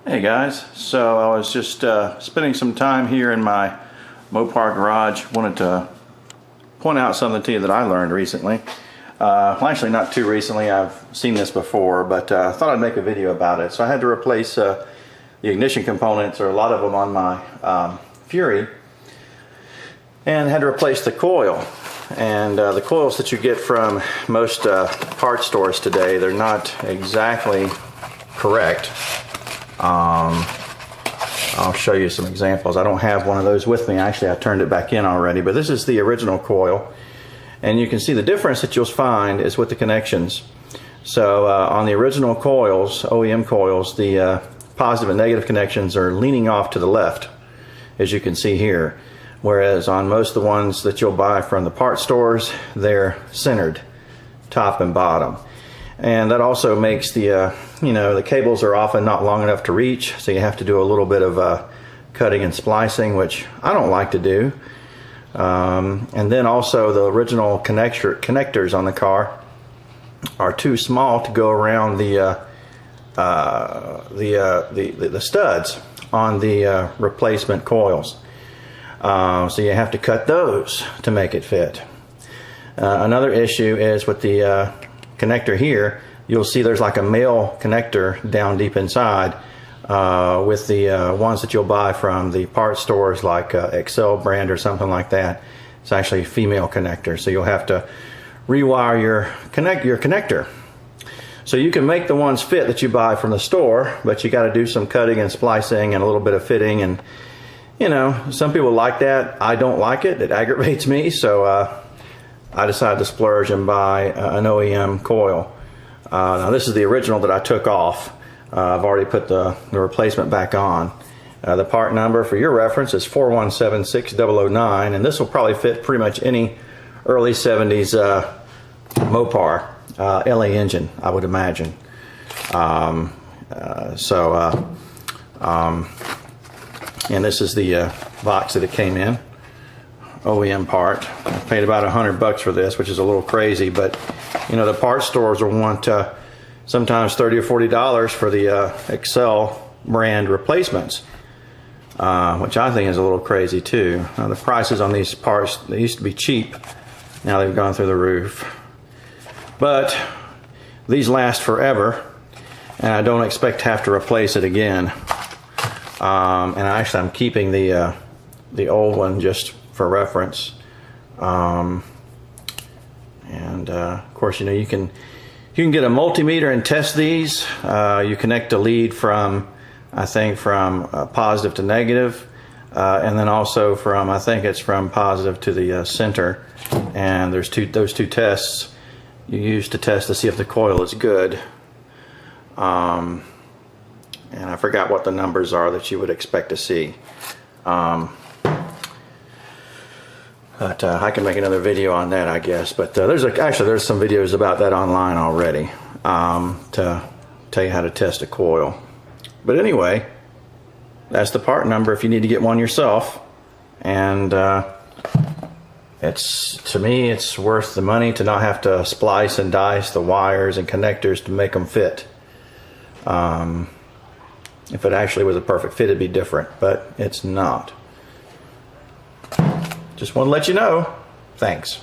Hey guys, so I was just spending some time here in my Mopar garage. Wanted to point out something to you that I learned recently. Well, actually not too recently, I've seen this before, but I thought I'd make a video about it. So I had to replace the ignition components, or a lot of them, on my Fury, and had to replace the coil. And the coils that you get from most parts stores today, they're not exactly correct. I'll show you some examples. I don't have one of those with me. Actually, I turned it back in already, but this is the original coil, and you can see the difference that you'll find is with the connections. So on the original coils, OEM coils, the positive and negative connections are leaning off to the left, as you can see here, whereas on most of the ones that you'll buy from the parts stores, they're centered, top and bottom. And that also makes the the cables are often not long enough to reach, so you have to do a little bit of cutting and splicing, which I don't like to do. And then also the original connectors on the car are too small to go around the studs on the replacement coils. So you have to cut those to make it fit. Another issue is with the connector here. You'll see there's like a male connector down deep inside with the ones that you'll buy from the parts stores, like Excel brand or something like that. It's actually a female connector, so you'll have to rewire your connector. So you can make the ones fit that you buy from the store, but you got to do some cutting and splicing and a little bit of fitting, and some people like that. I don't like it. It aggravates me, so I decided to splurge and buy an OEM coil. Now this is the original that I took off. I've already put the replacement back on. The part number for your reference is 4176009, and this will probably fit pretty much any early 70s Mopar LA engine, I would imagine. And this is the box that it came in. OEM part. I paid about $100 for this, which is a little crazy, but the parts stores will want sometimes $30 or $40 for the Excel brand replacements, which I think is a little crazy too. The prices on these parts, they used to be cheap. Now they've gone through the roof. But these last forever, and I don't expect to have to replace it again. And actually, I'm keeping the old one just for reference. Of course, you can get a multimeter and test these. You connect a lead from, I think, from positive to negative, and then also from, I think it's from positive to the center. And there's those two tests you use to test to see if the coil is good. And I forgot what the numbers are that you would expect to see. But I can make another video on that, I guess. But there's some videos about that online already, to tell you how to test a coil. But anyway, that's the part number if you need to get one yourself. And to me, it's worth the money to not have to splice and dice the wires and connectors to make them fit. If it actually was a perfect fit, it'd be different, but it's not. Just want to let you know. Thanks.